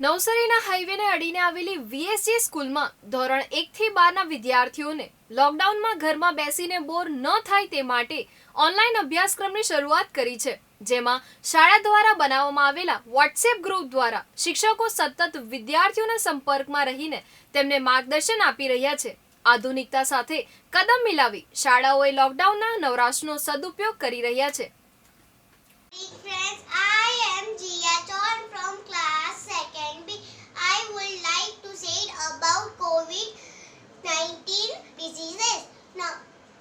નવસારીના હાઈવેને અડીને આવેલી વીએસજી સ્કૂલમાં ધોરણ 1 થી 12ના વિદ્યાર્થીઓને લોકડાઉનમાં ઘરમાં બેસીને બોર ન થાય તે માટે ઓનલાઈન અભ્યાસક્રમની શરૂઆત કરી છે, જેમાં શાળા દ્વારા બનાવવામાં આવેલા વોટ્સએપ ગ્રુપ દ્વારા શિક્ષકો સતત વિદ્યાર્થીઓના સંપર્કમાં રહીને તેમને માર્ગદર્શન આપી રહ્યા છે। આધુનિકતા સાથે કદમ મિલાવી શાળાઓએ લોકડાઉનના નવરાશનો સદુપયોગ કરી રહ્યા છે। Friends, I am Jia Chon from class 2nd B. I would like to say about COVID-19 diseases. Now,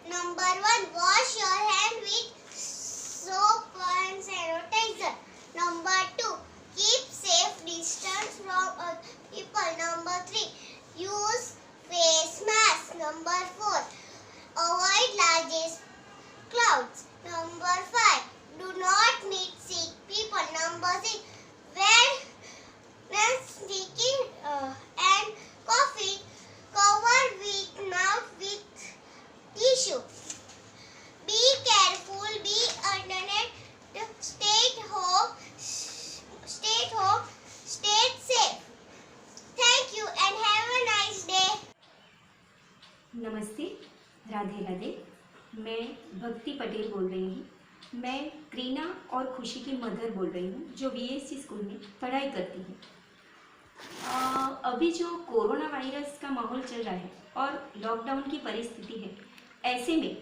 number 1, wash your hand with soap and sanitizer. Number 2, keep safe distance from people. Number 3, use face mask. Number 4, avoid large crowds. Number 5, do not meet sick people. Number 6, when speaking and coughing, cover with mouth with tissue. Be careful, be alternate, stay home, stay safe. Thank you and have a nice day. नमस्ते, राधे राधे। मैं भक्ति पटेल बोल रही हूँ। मैं क्रीना और खुशी की मदर बोल रही हूँ, जो वीएससी स्कूल में पढ़ाई करती है। अभी जो कोरोना वायरस का माहौल चल रहा है और लॉकडाउन की परिस्थिति है, ऐसे में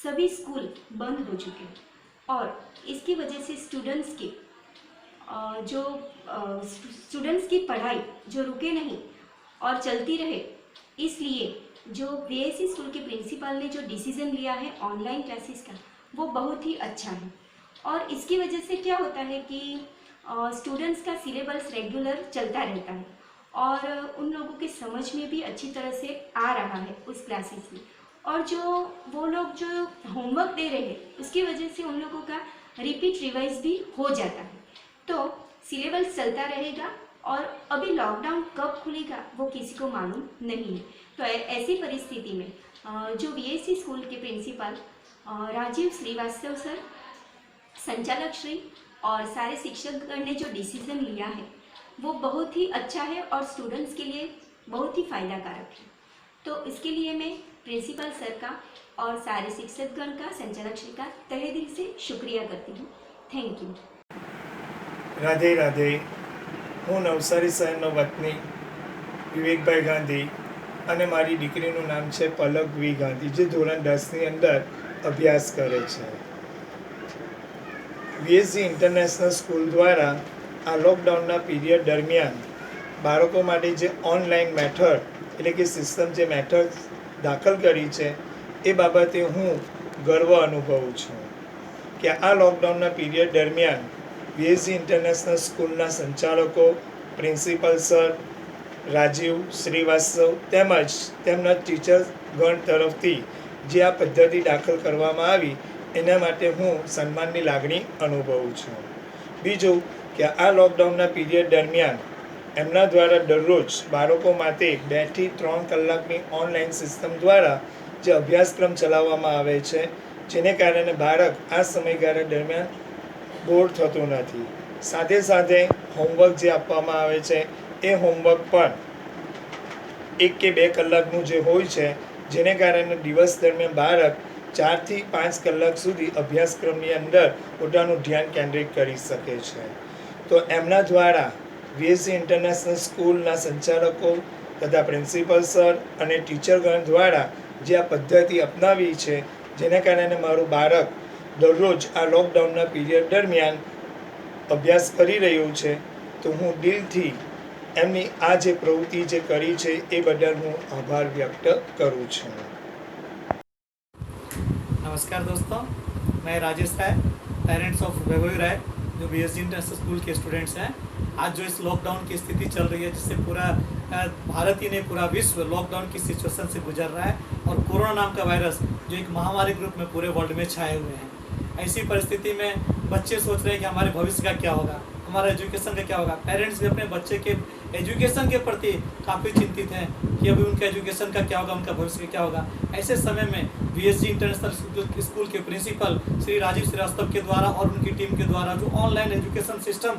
सभी स्कूल बंद हो चुके हैं और इसकी वजह से स्टूडेंट्स की पढ़ाई जो रुके नहीं और चलती रहे, इसलिए जो वीएससी स्कूल के प्रिंसिपल ने जो डिसीज़न लिया है ऑनलाइन क्लासेस का, वो बहुत ही अच्छा है। और इसकी वजह से क्या होता है कि स्टूडेंट्स का सिलेबस रेगुलर चलता रहता है और उन लोगों के समझ में भी अच्छी तरह से आ रहा है उस क्लासेस में। और जो वो लोग जो होमवर्क दे रहे हैं, उसकी वजह से उन लोगों का रिपीट रिवाइज भी हो जाता है। तो सिलेबस चलता रहेगा और अभी लॉकडाउन कब खुलेगा वो किसी को मालूम नहीं है। तो ऐसी परिस्थिति में जो वीएससी स्कूल के प्रिंसिपल राजीव श्रीवास्तव सर, संचालक श्री और सारे शिक्षकगण ने जो डिसीज़न लिया है वो बहुत ही अच्छा है और स्टूडेंट्स के लिए बहुत ही फ़ायदाकारक है। तो इसके लिए मैं प्रिंसिपल सर का और सारे शिक्षकगण का, संचालक श्री का तहे दिल से शुक्रिया करती हूँ। Thank you. राधे राधे। હું નવસારી શહેરનો વતની વિવેકભાઈ ગાંધી અને મારી દીકરીનું નામ છે પલક વી ગાંધી, જે ધોરણ 10ની અંદર અભ્યાસ કરે છે। વીએસજી ઇન્ટરનેશનલ સ્કૂલ દ્વારા આ લોકડાઉનના પીરિયડ દરમિયાન બાળકો માટે જે ઓનલાઈન મેથડ એટલે કે સિસ્ટમ જે મેથડ દાખલ કરી છે, એ બાબતે હું ગર્વ અનુભવું છું કે આ લોકડાઉનના પીરિયડ દરમિયાન વીએસજી ઇન્ટરનેશનલ સ્કૂલના સંચાલકો, પ્રિન્સિપલ સર રાજીવ શ્રીવાસ્તવ તેમજ તેમના ટીચર્સગણ તરફથી જે આ પદ્ધતિ દાખલ કરવામાં આવી, એના માટે હું સન્માનની લાગણી અનુભવું છું। બીજું કે આ લોકડાઉનના પીરિયડ દરમિયાન એમના દ્વારા દરરોજ બાળકો માટે 2 થી 3 કલાકની ઓનલાઈન સિસ્ટમ દ્વારા જે અભ્યાસક્રમ ચલાવવામાં આવે છે, જેને કારણે બાળક આ સમયગાળા દરમિયાન બોર થતું નથી। સાથે સાથે હોમવર્ક જે આપવામાં આવે છે, એ હોમવર્ક પણ 1 કે 2 કલાકનું જે હોય છે, જેને કારણે દિવસ દરમિયાન બાળક 4 થી 5 કલાક સુધી અભ્યાસક્રમની અંદર પોતાનું ધ્યાન કેન્દ્રિત કરી શકે છે। તો એમના દ્વારા વીએસજી ઇન્ટરનેશનલ સ્કૂલના સંચાલકો તથા પ્રિન્સિપલ સર અને ટીચરગણ દ્વારા જે આ પદ્ધતિ અપનાવી છે, જેને કારણે મારું બાળક દરરોજ આ લોકડાઉનના પીરિયડ દરમિયાન અભ્યાસ કરી રહ્યું છે। તો હું દિલથી એમની આ જે પ્રવૃત્તિ જે કરી છે, એ બદલ હું આભાર વ્યક્ત કરું છું। नमस्कार दोस्तों, मैं राजेश राय, पेरेंट्स ऑफ वैभवी राय, जो बीएसजी इंटरनेशनल स्कूल के स्टूडेंट्स हैं। आज जो इस लॉकडाउन की स्थिति चल रही है, जिससे पूरा भारत ही नहीं पूरा विश्व लॉकडाउन की सिचुएशन से गुजर रहा है और कोरोना नाम का वायरस जो एक महामारी के रूप में पूरे वर्ल्ड में छाए हुए हैं, ऐसी परिस्थिति में बच्चे सोच रहे हैं कि हमारे भविष्य का क्या होगा, हमारा एजुकेशन का क्या होगा। पेरेंट्स भी अपने बच्चे के एजुकेशन के प्रति काफ़ी चिंतित हैं कि अभी उनका एजुकेशन का क्या होगा, उनका भविष्य का क्या होगा। ऐसे समय में वीएसजी इंटरनेशनल स्कूल के प्रिंसिपल श्री राजीव श्रीवास्तव के द्वारा और उनकी टीम के द्वारा जो ऑनलाइन एजुकेशन सिस्टम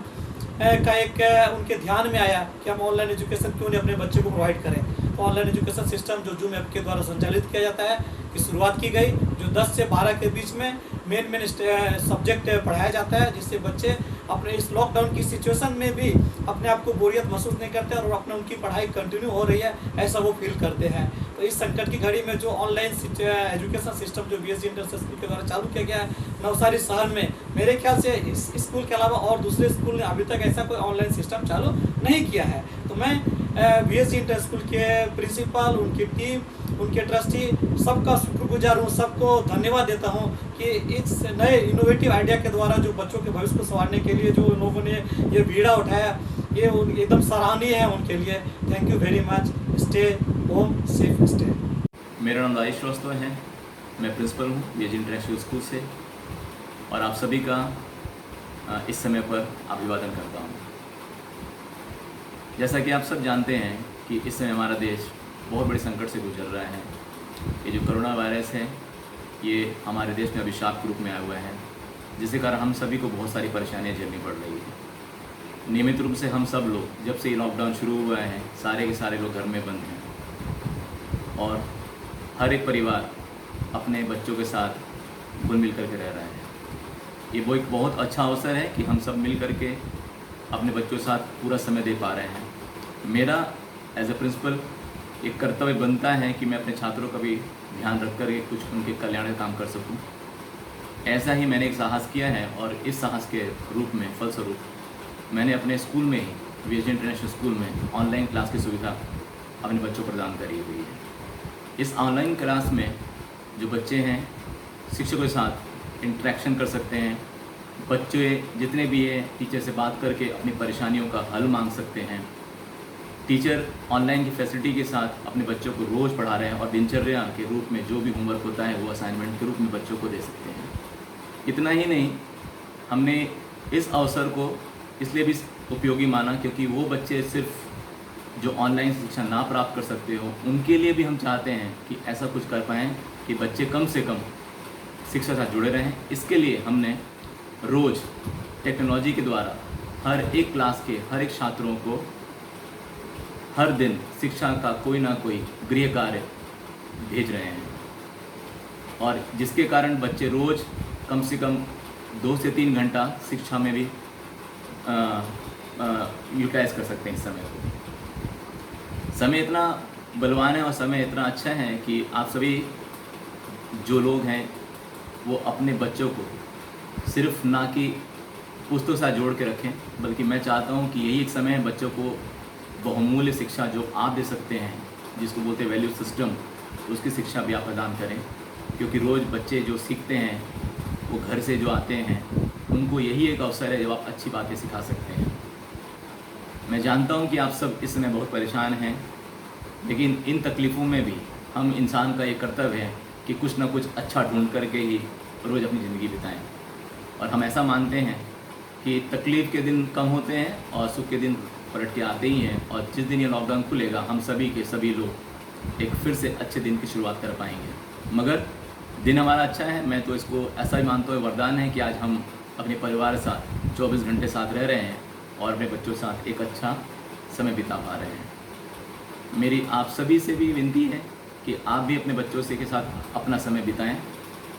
का एक उनके ध्यान में आया कि हम ऑनलाइन एजुकेशन क्यों नहीं अपने बच्चे को प्रोवाइड करें। तो ऑनलाइन एजुकेशन सिस्टम जो जूम ऐप के द्वारा संचालित किया जाता है की शुरुआत की गई, जो 10 से 12 के बीच में मेन सब्जेक्ट पढ़ाया जाता है, जिससे बच्चे अपने इस लॉकडाउन की सिचुएशन में भी अपने आप को बोरियत महसूस नहीं करते और अपने उनकी पढ़ाई कंटिन्यू हो रही है ऐसा वो फील करते हैं। तो इस संकट की घड़ी में जो ऑनलाइन एजुकेशन सिस्टम जो BSG इंटरनेशनल स्कूल के द्वारा चालू किया गया है नवसारी शहर में, मेरे ख्याल से इस स्कूल के अलावा और दूसरे स्कूल ने अभी तक ऐसा कोई ऑनलाइन सिस्टम चालू नहीं किया है। तो मैं BSG इंटर स्कूल के प्रिंसिपल, उनकी टीम, उनके ट्रस्टी सबका शुक्रगुजार हूँ, सबको धन्यवाद देता हूँ कि इस नए इनोवेटिव आइडिया के द्वारा जो बच्चों के भविष्य को संवारने के लिए जो लोगों ने ये बीड़ा उठाया, ये एकदम सराहनीय है उनके लिए। Thank you very much. Stay home, safe stay. मेरा नाम राजेश श्रीवास्तव है, मैं प्रिंसिपल हूँ BSG इंटरनेशनल स्कूल से और आप सभी का इस समय पर अभिवादन करता हूँ। जैसा कि आप सब जानते हैं कि इस समय हमारा देश बहुत बड़े संकट से गुजर रहा है। ये जो कोरोना वायरस है ये हमारे देश में अभिशाप के रूप में आया हुआ है, जिसके कारण हम सभी को बहुत सारी परेशानियाँ झेलनी पड़ रही है। नियमित रूप से हम सब लोग जब से ये लॉकडाउन शुरू हुआ है सारे के सारे लोग घर में बंद हैं और हर एक परिवार अपने बच्चों के साथ घुल मिल करके रह रहा है। ये वो एक बहुत अच्छा अवसर है कि हम सब मिल करके अपने बच्चों के साथ पूरा समय दे पा रहे हैं। मेरा एज ए प्रिंसिपल एक कर्तव्य बनता है कि मैं अपने छात्रों का भी ध्यान रख कर कुछ उनके कल्याण का काम कर सकूं। ऐसा ही मैंने एक साहस किया है और इस साहस के रूप में फलस्वरूप मैंने अपने स्कूल में ही BSG इंटरनेशनल स्कूल में ऑनलाइन क्लास की सुविधा अपने बच्चों को प्रदान करी हुई है। इस ऑनलाइन क्लास में जो बच्चे हैं शिक्षकों के साथ इंटरेक्शन कर सकते हैं। बच्चे जितने भी हैं टीचर से बात करके अपनी परेशानियों का हल मांग सकते हैं। टीचर ऑनलाइन की फैसिलिटी के साथ अपने बच्चों को रोज़ पढ़ा रहे हैं और दिनचर्या के रूप में जो भी होमवर्क होता है वो असाइनमेंट के रूप में बच्चों को दे सकते हैं। इतना ही नहीं, हमने इस अवसर को इसलिए भी उपयोगी माना क्योंकि वो बच्चे सिर्फ जो ऑनलाइन शिक्षा ना प्राप्त कर सकते हो उनके लिए भी हम चाहते हैं कि ऐसा कुछ कर पाएँ कि बच्चे कम से कम शिक्षा के साथ जुड़े रहें। इसके लिए हमने रोज़ टेक्नोलॉजी के द्वारा हर एक क्लास के हर एक छात्रों को हर दिन शिक्षा का कोई ना कोई गृह कार्य भेज रहे हैं और जिसके कारण बच्चे रोज़ कम से कम 2 से 3 घंटा शिक्षा में भी यूटिलाइज कर सकते हैं। इस समय को समय इतना बलवान है और समय इतना अच्छा है कि आप सभी जो लोग हैं वो अपने बच्चों को सिर्फ ना कि पुस्तकों से जोड़ के रखें, बल्कि मैं चाहता हूँ कि यही एक समय है बच्चों को बहुमूल्य शिक्षा जो आप दे सकते हैं, जिसको बोलते हैं वैल्यू सिस्टम, उसकी शिक्षा भी आप प्रदान करें। क्योंकि रोज़ बच्चे जो सीखते हैं वो घर से जो आते हैं उनको यही एक अवसर है जब आप अच्छी बातें सिखा सकते हैं। मैं जानता हूँ कि आप सब इस समय बहुत परेशान हैं, लेकिन इन तकलीफ़ों में भी हम इंसान का एक कर्तव्य है कि कुछ ना कुछ अच्छा ढूंढ करके ही रोज़ अपनी ज़िंदगी बिताएं। और हम ऐसा मानते हैं कि तकलीफ़ के दिन कम होते हैं और सुख के दिन पलट के आते ही हैं। और जिस दिन ये लॉकडाउन खुलेगा हम सभी के सभी लोग एक फिर से अच्छे दिन की शुरुआत कर पाएंगे। मगर दिन हमारा अच्छा है, मैं तो इसको ऐसा ही मानता हूँ वरदान है कि आज हम अपने परिवार के साथ 24 घंटे साथ रह रहे हैं और अपने बच्चों के साथ एक अच्छा समय बिता पा रहे हैं। मेरी आप सभी से भी विनती है कि आप भी अपने बच्चों से के साथ अपना समय बिताएं,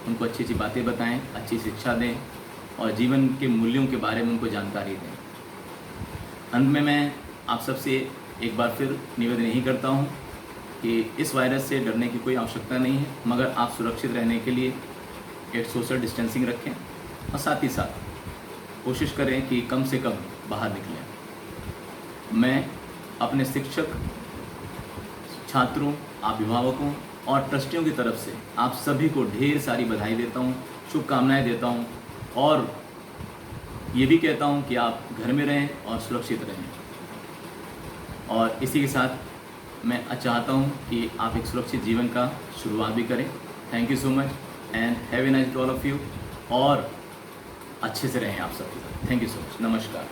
उनको अच्छी अच्छी बातें बताएं, अच्छी शिक्षा दें और जीवन के मूल्यों के बारे में उनको जानकारी दें। अंत में मैं आप सबसे एक बार फिर निवेदन यही करता हूं कि इस वायरस से डरने की कोई आवश्यकता नहीं है, मगर आप सुरक्षित रहने के लिए एक सोशल डिस्टेंसिंग रखें और साथ ही साथ कोशिश करें कि कम से कम बाहर निकलें। मैं अपने शिक्षक, छात्रों, अभिभावकों और ट्रस्टियों की तरफ से आप सभी को ढेर सारी बधाई देता हूं, शुभकामनाएं देता हूं और ये भी कहता हूं कि आप घर में रहें और सुरक्षित रहें। और इसी के साथ मैं चाहता हूं कि आप एक सुरक्षित जीवन का शुरुआत भी करें। Thank you so much and have a nice day all of you. और अच्छे से रहें आप सबके साथ। Thank you so much. नमस्कार।